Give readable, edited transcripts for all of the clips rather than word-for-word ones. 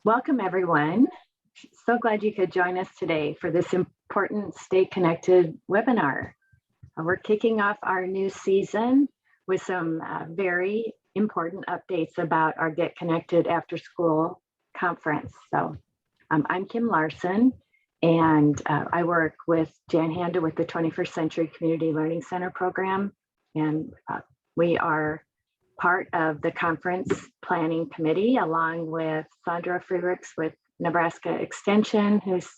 Welcome, everyone. So glad you could join us today for this important Stay Connected webinar. We're kicking off our new season with some very important updates about our Get Connected After School conference. So I'm Kim Larson, and I work with Jan Handa with the 21st Century Community Learning Center program, and we are part of the conference planning committee, along with Sandra Friedrichs with Nebraska Extension, who's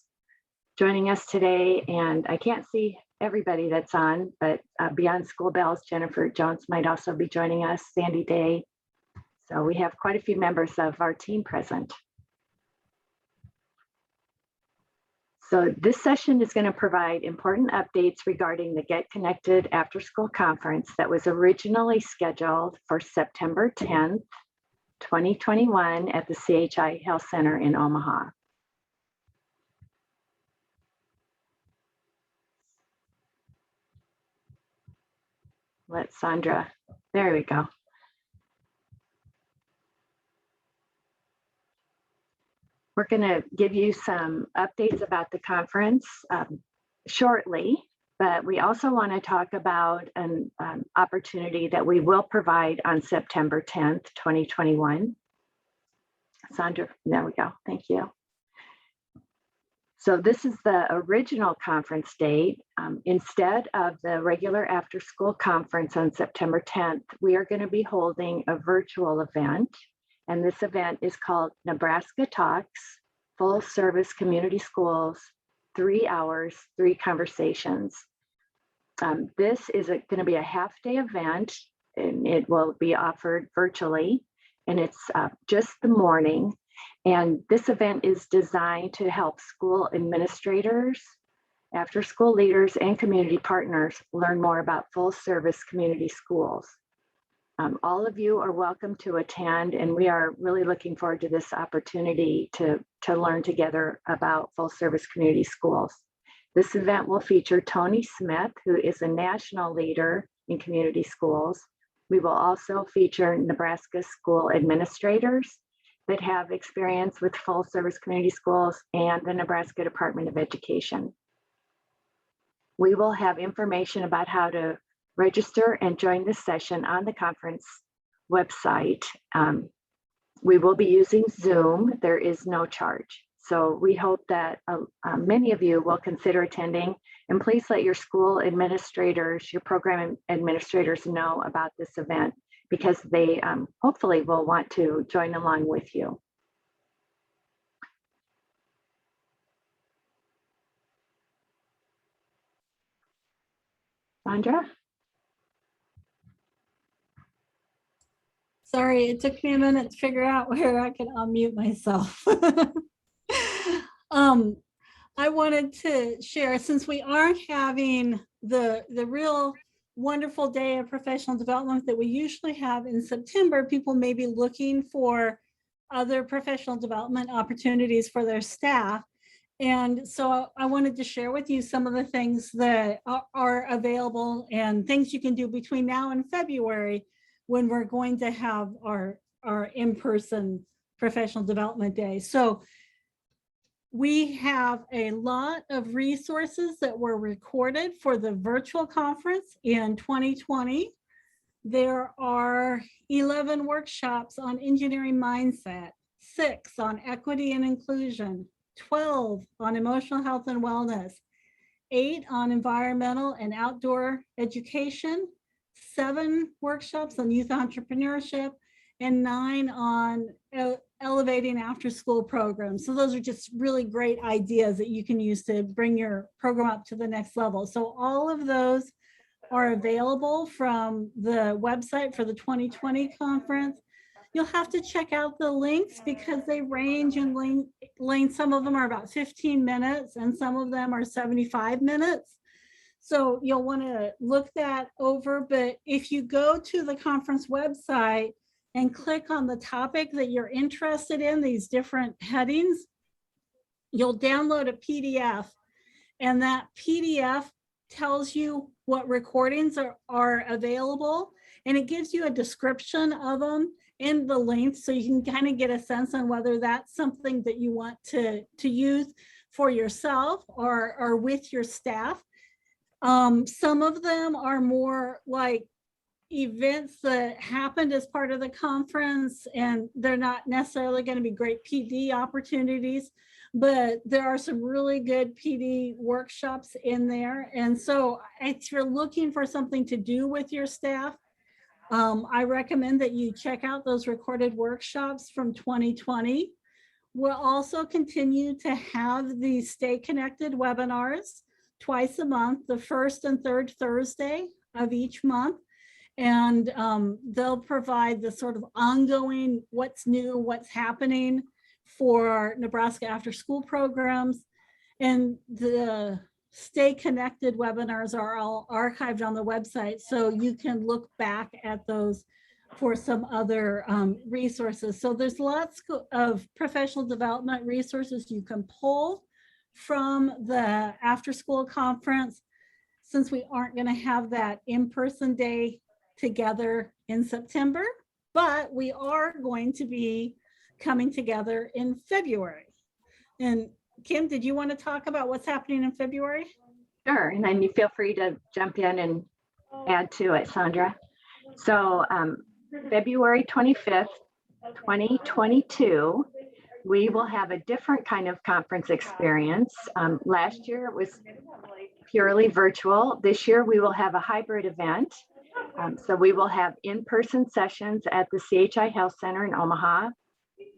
joining us today. And I can't see everybody that's on, but Beyond School Bells, Jennifer Jones might also be joining us, Sandy Day. So we have quite a few members of our team present. So this session is going to provide important updates regarding the Get Connected After School Conference that was originally scheduled for September 10th, 2021 at the CHI Health Center in Omaha. Let Sandra, there we go. We're going to give you some updates about the conference shortly, but we also want to talk about an opportunity that we will provide on September 10th, 2021. Sandra, there we go. Thank you. So this is the original conference date. Instead of the regular after school conference on September 10th, we are going to be holding a virtual event. And this event is called Nebraska Talks, Full Service Community Schools, 3 hours, 3 conversations. This is going to be a half-day event, and it will be offered virtually, and it's just the morning. And this event is designed to help school administrators, after-school leaders, and community partners learn more about full-service community schools. All of you are welcome to attend, and we are really looking forward to this opportunity to learn together about full service community schools. This event will feature Tony Smith, who is a national leader in community schools. We will also feature Nebraska school administrators that have experience with full service community schools and the Nebraska Department of Education. We will have information about how to register and join this session on the conference website. We will be using Zoom. There is no charge. So we hope that many of you will consider attending, and please let your school administrators, your program administrators know about this event, because they hopefully will want to join along with you. Sandra? Sorry, it took me a minute to figure out where I could unmute myself. I wanted to share, since we aren't having the real wonderful day of professional development that we usually have in September, people may be looking for other professional development opportunities for their staff. And so I wanted to share with you some of the things that are available and things you can do between now and February, when we're going to have our in-person professional development day. So we have a lot of resources that were recorded for the virtual conference in 2020. There are 11 workshops on engineering mindset, 6 on equity and inclusion, 12 on emotional health and wellness, 8 on environmental and outdoor education, 7 workshops on youth entrepreneurship, and 9 on elevating after school programs. So those are just really great ideas that you can use to bring your program up to the next level. So all of those are available from the website for the 2020 conference. You'll have to check out the links because they range in length. Some of them are about 15 minutes and some of them are 75 minutes. So you'll want to look that over, but if you go to the conference website and click on the topic that you're interested in, these different headings, you'll download a PDF, and that PDF tells you what recordings are available, and it gives you a description of them and the length, so you can kind of get a sense on whether that's something that you want to use for yourself or with your staff. Some of them are more like events that happened as part of the conference, and they're not necessarily going to be great PD opportunities, but there are some really good PD workshops in there. And so if you're looking for something to do with your staff, I recommend that you check out those recorded workshops from 2020. We'll also continue to have the Stay Connected webinars twice a month, the first and third Thursday of each month. And they'll provide the sort of ongoing what's new, what's happening for Nebraska after school programs. And the Stay Connected webinars are all archived on the website, so you can look back at those for some other resources. So there's lots of professional development resources you can pull from the after school conference, since we aren't going to have that in-person day together in September, but we are going to be coming together in February. And Kim, did you want to talk about what's happening in February? Sure, and then you feel free to jump in and add to it, Sandra. So February 25th, 2022, we will have a different kind of conference experience. Last year it was purely virtual. This year we will have a hybrid event. So we will have in-person sessions at the CHI Health Center in Omaha,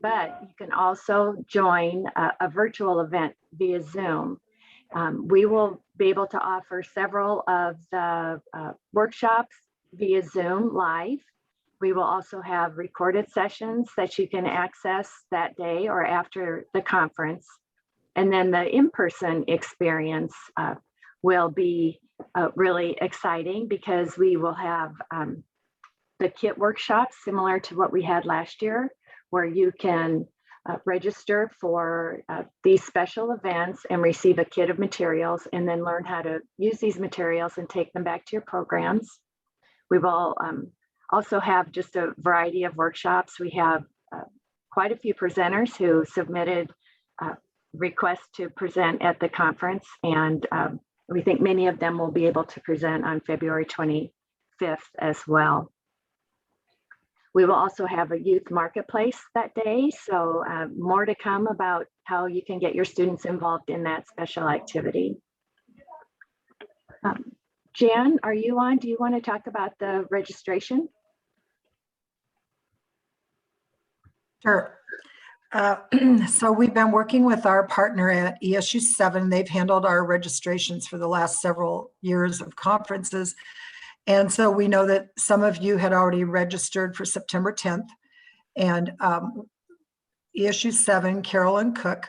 but you can also join a virtual event via Zoom. We will be able to offer several of the workshops via Zoom live. We will also have recorded sessions that you can access that day or after the conference. And then the in-person experience will be really exciting, because we will have the kit workshops similar to what we had last year, where you can register for these special events and receive a kit of materials, and then learn how to use these materials and take them back to your programs. We will also have just a variety of workshops. We have quite a few presenters who submitted requests to present at the conference, and we think many of them will be able to present on February 25th as well. We will also have a youth marketplace that day, so more to come about how you can get your students involved in that special activity. Jan, are you on? Do you want to talk about the registration? Sure. So we've been working with our partner at ESU 7. They've handled our registrations for the last several years of conferences. And so we know that some of you had already registered for September 10th. And ESU 7, Carolyn Cook,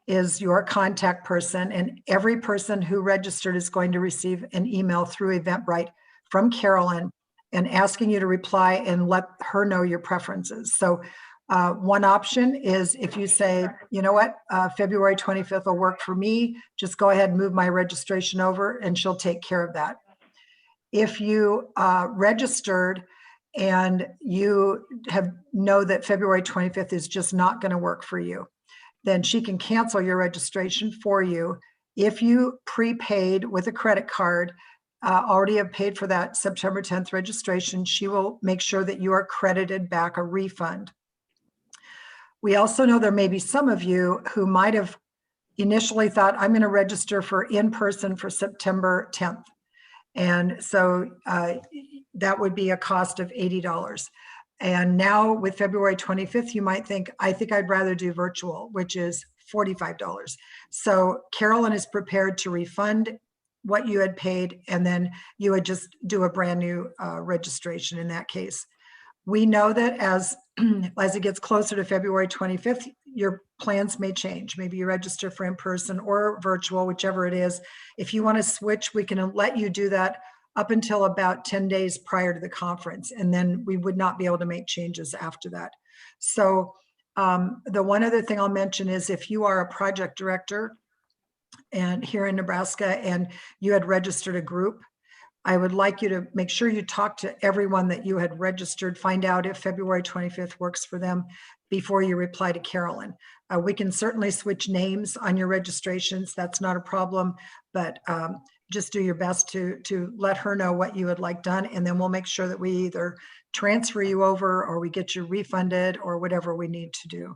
is your contact person. And every person who registered is going to receive an email through Eventbrite from Carolyn and asking you to reply and let her know your preferences. So one option is, if you say, you know what, February 25th will work for me, just go ahead and move my registration over and she'll take care of that. If you registered and you know that February 25th is just not going to work for you, then she can cancel your registration for you. If you prepaid with a credit card, already have paid for that September 10th registration, she will make sure that you are credited back a refund. We also know there may be some of you who might have initially thought, I'm going to register for in-person for September 10th. And so that would be a cost of $80. And now with February 25th, you might think, I think I'd rather do virtual, which is $45. So Carolyn is prepared to refund what you had paid, and then you would just do a brand new registration in that case. We know that as it gets closer to February 25th, your plans may change. Maybe you register for in-person or virtual, whichever it is. If you want to switch, we can let you do that up until about 10 days prior to the conference. And then we would not be able to make changes after that. So the one other thing I'll mention is, if you are a project director and here in Nebraska and you had registered a group, I would like you to make sure you talk to everyone that you had registered, find out if February 25th works for them before you reply to Carolyn. We can certainly switch names on your registrations. That's not a problem, but just do your best to let her know what you would like done, and then we'll make sure that we either transfer you over or we get you refunded or whatever we need to do.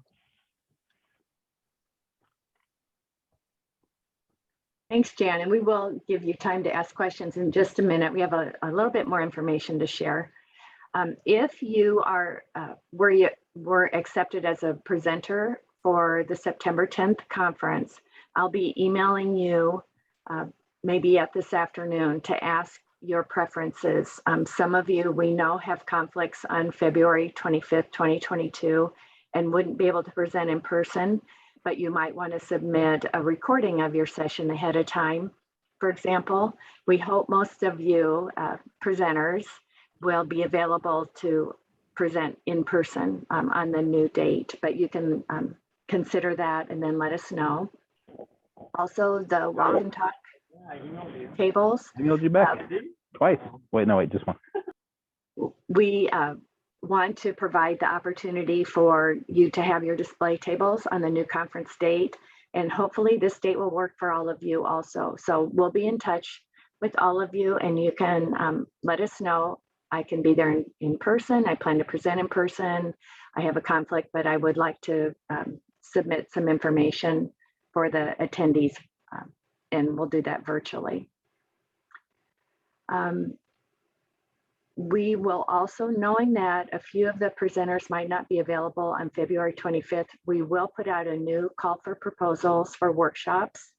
Thanks, Jan, and we will give you time to ask questions in just a minute. We have a little bit more information to share. If you are were accepted as a presenter for the September 10th conference, I'll be emailing you maybe yet this afternoon to ask your preferences. Some of you we know have conflicts on February 25th, 2022 and wouldn't be able to present in person, but you might want to submit a recording of your session ahead of time. For example, we hope most of you presenters will be available to present in person on the new date, but you can consider that and then let us know. Also, the walk and talk tables. Emailed you back twice. Wait, no, wait, just one. We want to provide the opportunity for you to have your display tables on the new conference date. And hopefully this date will work for all of you also. So we'll be in touch with all of you, and you can let us know. I can be there in person. I plan to present in person. I have a conflict, but I would like to submit some information for the attendees, and we'll do that virtually. We will also, knowing that a few of the presenters might not be available on February 25th, we will put out a new call for proposals for workshops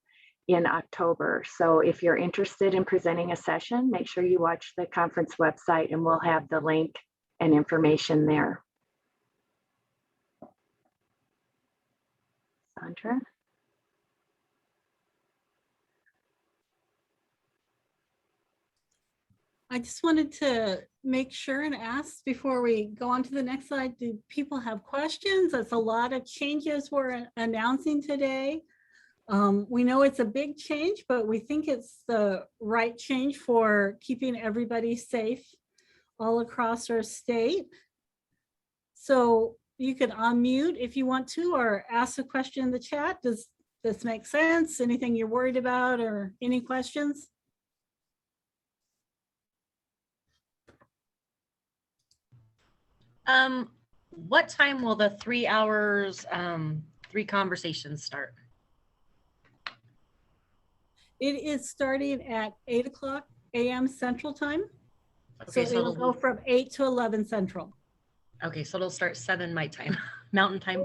in October. So if you're interested in presenting a session, make sure you watch the conference website and we'll have the link and information there. Sandra? I just wanted to make sure and ask before we go on to the next slide, do people have questions? That's a lot of changes we're announcing today. We know it's a big change, but we think it's the right change for keeping everybody safe all across our state. So you can unmute if you want to, or ask a question in the chat. Does this make sense? Anything you're worried about or any questions? What time will the 3 hours, 3 conversations start? It is starting at 8:00 a.m. Central Time. Okay, so it'll go from 8 to 11 Central. Okay, so it'll start 7 my time, Mountain Time.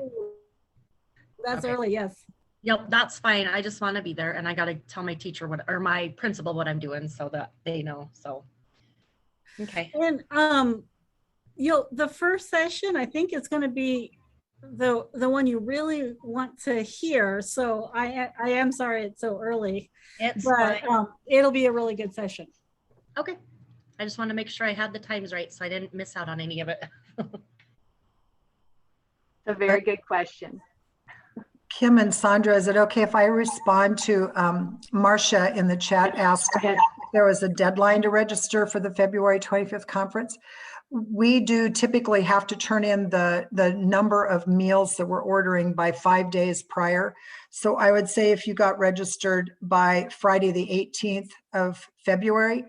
That's Okay. early, yes. Yep, that's fine. I just want to be there, and I got to tell my teacher what, or my principal what I'm doing, so that they know. So, okay. And the first session, I think, is going to be the one you really want to hear. So I am sorry it's so early, It's but fine. it'll be a really good session. Okay. I just want to make sure I had the times right, so I didn't miss out on any of it. A very good question. Kim and Sandra, is it okay if I respond to Marcia in the chat asked if there was a deadline to register for the February 25th conference? We do typically have to turn in the number of meals that we're ordering by 5 days prior. So I would say if you got registered by Friday, the 18th of February,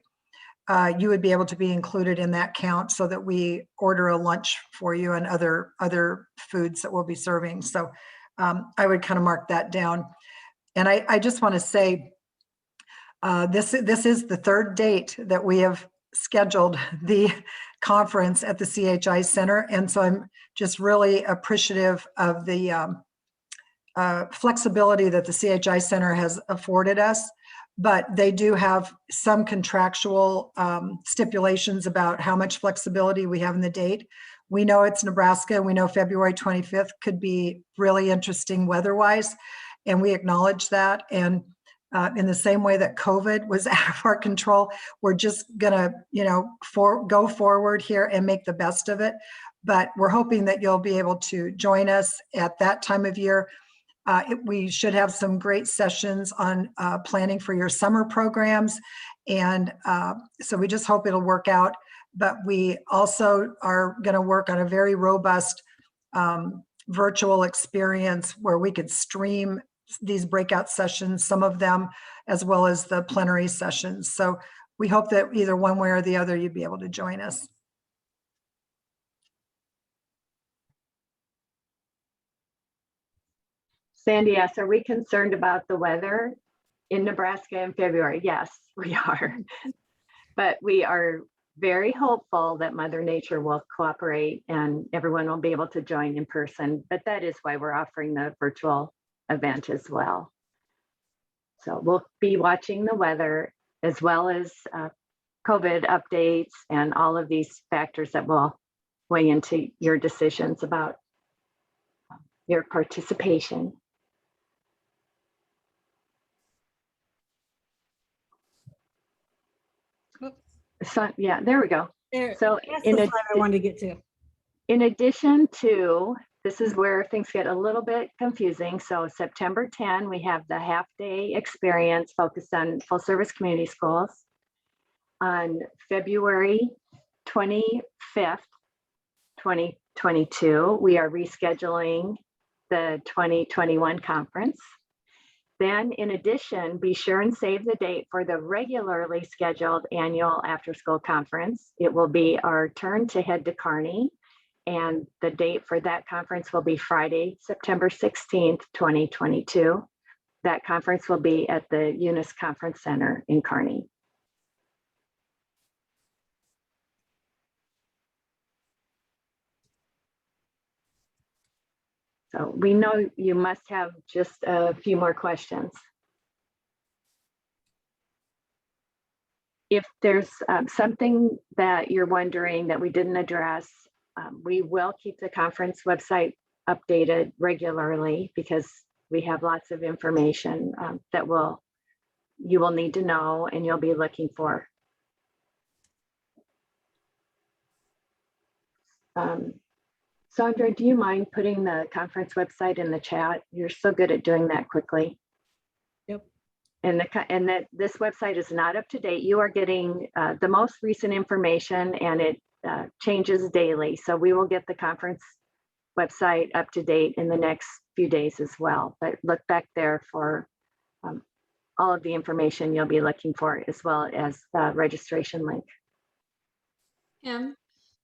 you would be able to be included in that count so that we order a lunch for you and other foods that we'll be serving. So I would kind of mark that down. And I just want to say, this is the third date that we have scheduled the conference at the CHI Center. And so I'm just really appreciative of the flexibility that the CHI Center has afforded us. But they do have some contractual stipulations about how much flexibility we have in the date. We know it's Nebraska. We know February 25th could be really interesting weather-wise, and we acknowledge that. And in the same way that COVID was out of our control, we're just gonna, go forward here and make the best of it. But we're hoping that you'll be able to join us at that time of year. We should have some great sessions on planning for your summer programs And so we just hope it'll work out. But we also are going to work on a very robust virtual experience where we could stream these breakout sessions, some of them, as well as the plenary sessions. So we hope that either one way or the other, you'd be able to join us. Sandy asks, are we concerned about the weather in Nebraska in February? Yes, we are. But we are very hopeful that Mother Nature will cooperate and everyone will be able to join in person. But that is why we're offering the virtual event as well. So we'll be watching the weather as well as COVID updates and all of these factors that will weigh into your decisions about your participation. So, yeah, there we go. There, So that's the slide I wanted to get to. in addition to, this is where things get a little bit confusing. So September 10, we have the half-day experience focused on full service community schools. On February 25th, 2022, we are rescheduling the 2021 conference. Then in addition, be sure and save the date for the regularly scheduled annual after-school conference. It will be our turn to head to Kearney, and the date for that conference will be Friday, September 16th, 2022. That conference will be at the Eunice Conference Center in Kearney. So we know you must have just a few more questions. If there's something that you're wondering that we didn't address, we will keep the conference website updated regularly because we have lots of information that you will need to know and you'll be looking for. Sandra, do you mind putting the conference website in the chat? You're so good at doing that quickly. Yep. And that this website is not up to date. You are getting the most recent information and it changes daily. So we will get the conference website up to date in the next few days as well. But look back there for all of the information you'll be looking for, as well as the registration link. Kim,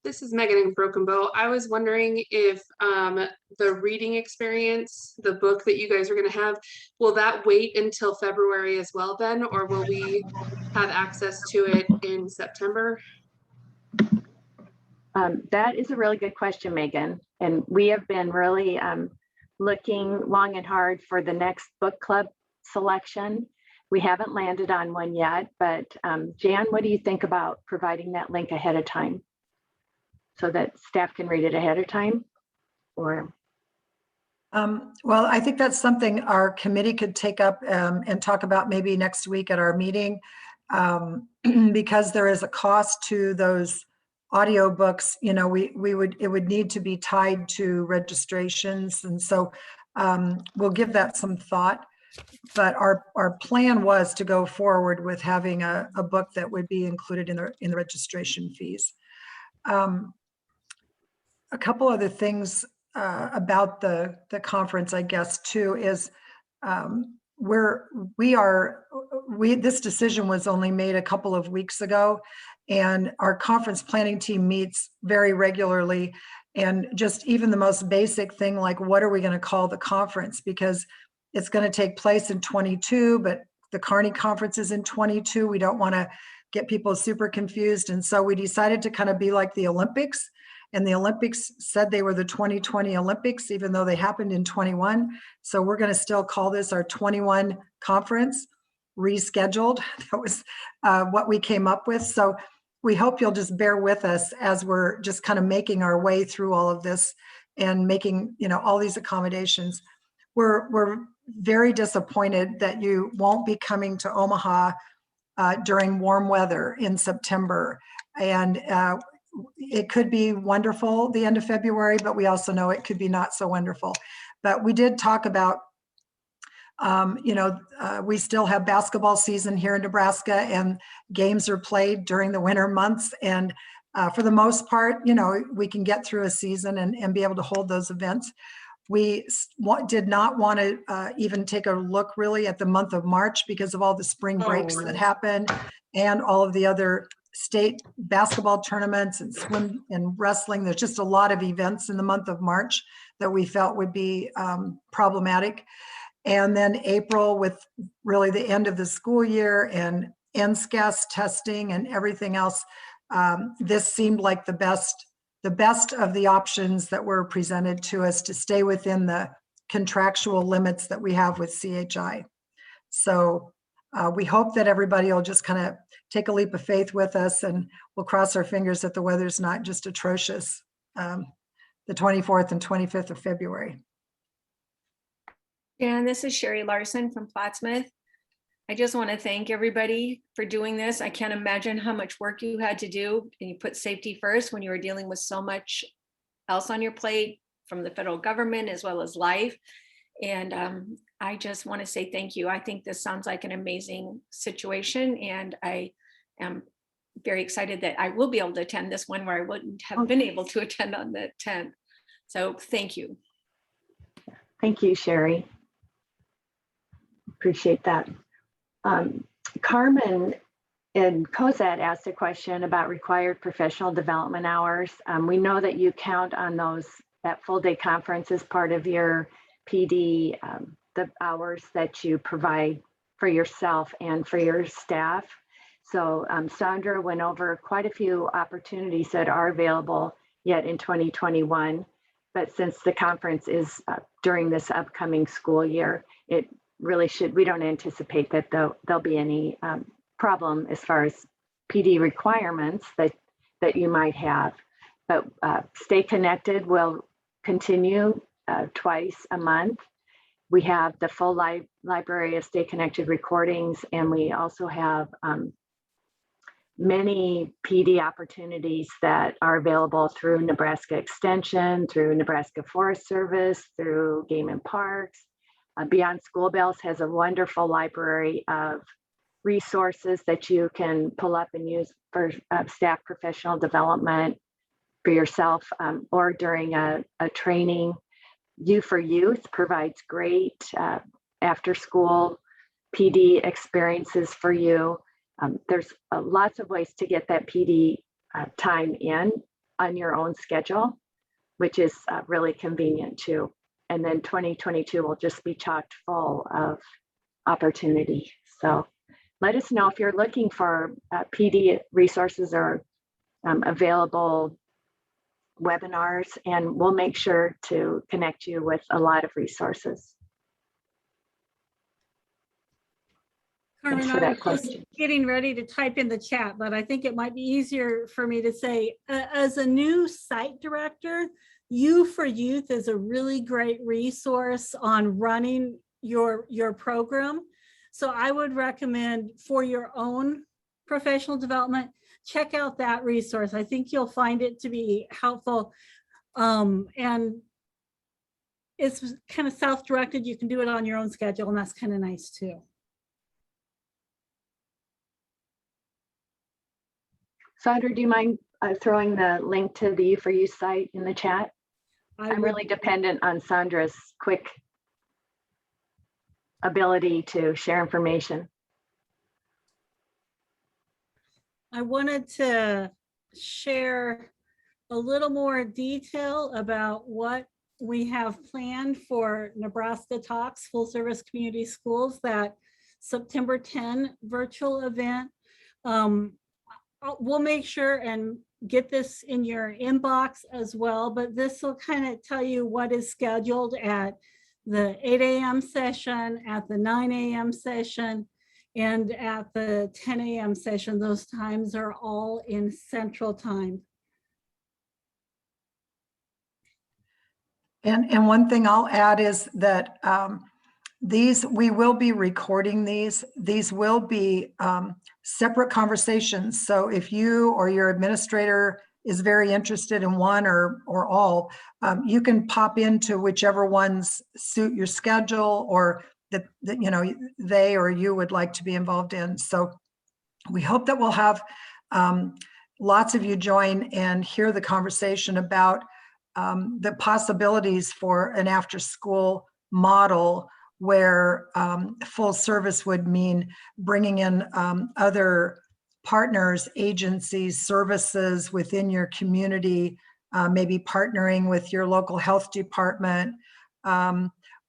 this is Megan in Broken Bow. I was wondering if the reading experience, the book that you guys are going to have, will that wait until February as well then, or will we have access to it in September? That is a really good question, Megan. And we have been really looking long and hard for the next book club selection. We haven't landed on one yet, but Jan, what do you think about providing that link ahead of time so that staff can read it ahead of time? Or well, I think that's something our committee could take up and talk about maybe next week at our meeting, because there is a cost to those audio books. You know, it would need to be tied to registrations, and so we'll give that some thought. But our plan was to go forward with having a book that would be included in the registration fees. A couple other things about the conference, I guess, too, is this decision was only made a couple of weeks ago, and our conference planning team meets very regularly. And just even the most basic thing, like what are we going to call the conference? Because it's going to take place in 22, but the Kearney conference is in 22. We don't want to get people super confused. And so we decided to kind of be like the Olympics. And the Olympics said they were the 2020 Olympics, even though they happened in 21. So we're going to still call this our 21 conference, rescheduled. That was what we came up with. So we hope you'll just bear with us as we're just kind of making our way through all of this and making, you know, all these accommodations. We're very disappointed that you won't be coming to Omaha during warm weather in September. And it could be wonderful the end of February, but we also know it could be not so wonderful. But we did talk about We still have basketball season here in Nebraska, and games are played during the winter months. And for the most part, we can get through a season and be able to hold those events. We did not want to even take a look really at the month of March because of all the spring breaks that happened and all of the other state basketball tournaments and swim and wrestling. There's just a lot of events in the month of March that we felt would be problematic. And then April, with really the end of the school year and NSCAS testing and everything else, this seemed like the best of the options that were presented to us to stay within the contractual limits that we have with CHI. So we hope that everybody will just kind of take a leap of faith with us, and we'll cross our fingers that the weather's not just atrocious the 24th and 25th of February. And this is Sherry Larson from Plattsmouth. I just want to thank everybody for doing this. I can't imagine how much work you had to do, and you put safety first when you were dealing with so much else on your plate from the federal government as well as life. And I just want to say thank you. I think this sounds like an amazing situation, and I am very excited that I will be able to attend this one where I wouldn't have been able to attend on the 10th. So thank you. Thank you, Sherry. Appreciate that. Carmen and Cosette asked a question about required professional development hours. We know that you count on that full day conference as part of your PD, the hours that you provide for yourself and for your staff. So Sandra went over quite a few opportunities that are available yet in 2021. But since the conference is during this upcoming school year, it really we don't anticipate that there'll be any problem as far as PD requirements that you might have. But StayConnected will continue twice a month. We have the full library of StayConnected recordings, and we also have many PD opportunities that are available through Nebraska Extension, through Nebraska Forest Service, through Game and Parks. Beyond School Bells has a wonderful library of resources that you can pull up and use for staff professional development for yourself or during a training. U for Youth provides great after school PD experiences for you. There's lots of ways to get that PD time in on your own schedule, which is really convenient too. And then 2022 will just be chock full of opportunity. So let us know if you're looking for PD resources or available webinars, and we'll make sure to connect you with a lot of resources. Carmen, for I that was just question. getting ready to type in the chat, but I think it might be easier for me to say, as a new site director, U for Youth is a really great resource on running your program. So I would recommend for your own professional development, check out that resource. I think you'll find it to be helpful. And it's kind of self-directed. You can do it on your own schedule, and that's kind of nice too. Sandra, do you mind throwing the link to the U for You site in the chat? I'm really dependent on Sandra's quick ability to share information. I wanted to share a little more detail about what we have planned for Nebraska Talks Full Service Community Schools, that September 10 virtual event. We'll make sure and get this in your inbox as well, but this will kind of tell you what is scheduled at the 8 a.m. session, at the 9 a.m. session, and at the 10 a.m. session. Those times are all in Central Time. And one thing I'll add is that we will be recording these. These will be separate conversations. So if you or your administrator is very interested in one or all, you can pop into whichever ones suit your schedule or that you know they or you would like to be involved in. So we hope that we'll have lots of you join and hear the conversation about the possibilities for an after-school model where full service would mean bringing in other partners, agencies, services within your community, maybe partnering with your local health department,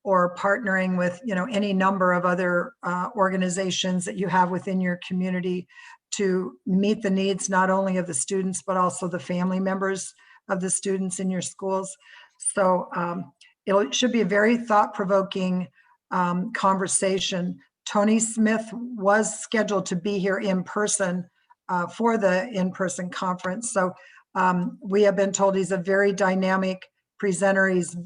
or partnering with, you know, any number of other organizations that you have within your community to meet the needs not only of the students, but also the family members of the students in your schools. So it should be a very thought-provoking conversation. Tony Smith was scheduled to be here in person for the in-person conference. So we have been told he's a very dynamic presenter. He's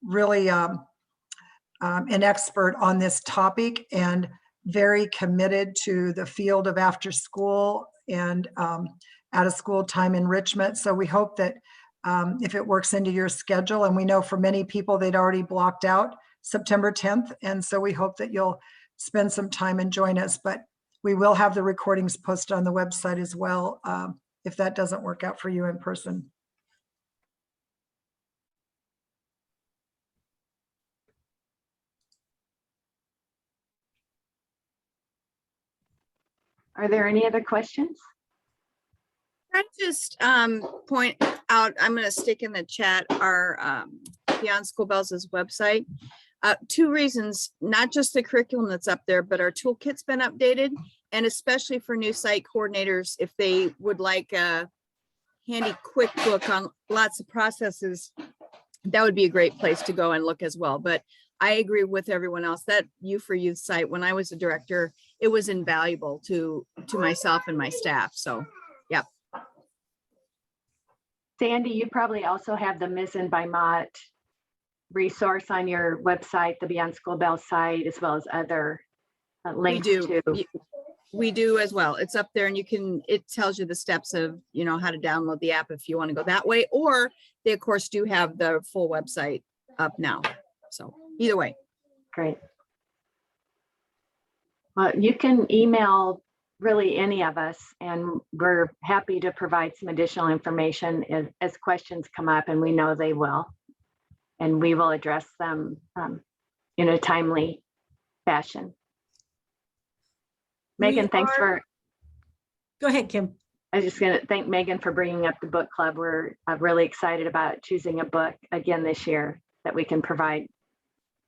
really an expert on this topic and very committed to the field of after school and out of school time enrichment. So we hope that if it works into your schedule, and we know for many people they'd already blocked out September 10th. And so we hope that you'll spend some time and join us, but we will have the recordings posted on the website as well if that doesn't work out for you in person. Are there any other questions? I just point out, I'm going to stick in the chat our Beyond School Bells' website. 2 reasons, not just the curriculum that's up there, but our toolkit's been updated, and especially for new site coordinators, if they would like a handy quick book on lots of processes, that would be a great place to go and look as well. But I agree with everyone else that U4Youth site, when I was a director, it was invaluable to myself and my staff. So, yep. Sandy, you probably also have the Mizzen by Mott resource on your website, the Beyond School Bell site, as well as other links to. We do as well. It's up there, and you can, it tells you the steps of, you know, how to download the app if you want to go that way, or they of course do have the full website up now. So either way. Great. Well, you can email really any of us, and we're happy to provide some additional information as questions come up, and we know they will. And we will address them in a timely fashion. Megan, thanks for. Go ahead, Kim. I was just going to thank Megan for bringing up the book club. We're really excited about choosing a book again this year that we can provide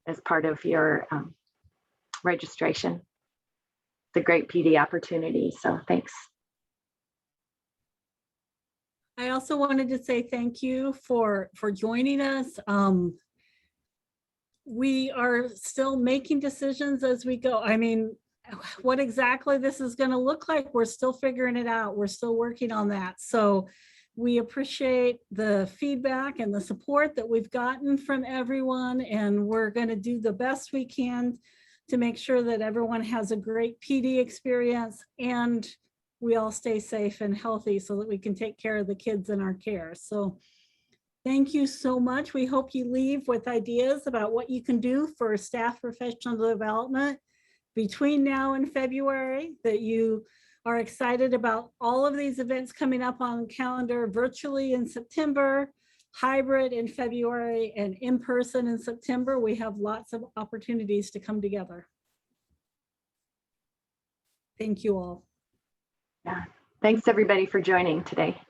as part of your registration. It's a great PD opportunity, so thanks. I also wanted to say thank you for joining us. We are still making decisions as we go. I mean, what exactly this is going to look like, we're still figuring it out. We're still working on that. So we appreciate the feedback and the support that we've gotten from everyone, and we're going to do the best we can to make sure that everyone has a great PD experience and we all stay safe and healthy so that we can take care of the kids in our care. So thank you so much. We hope you leave with ideas about what you can do for staff professional development between now and February, that you are excited about all of these events coming up on the calendar, virtually in September, hybrid in February, and in person in September. We have lots of opportunities to come together. Thank you all. Yeah. Thanks everybody for joining today.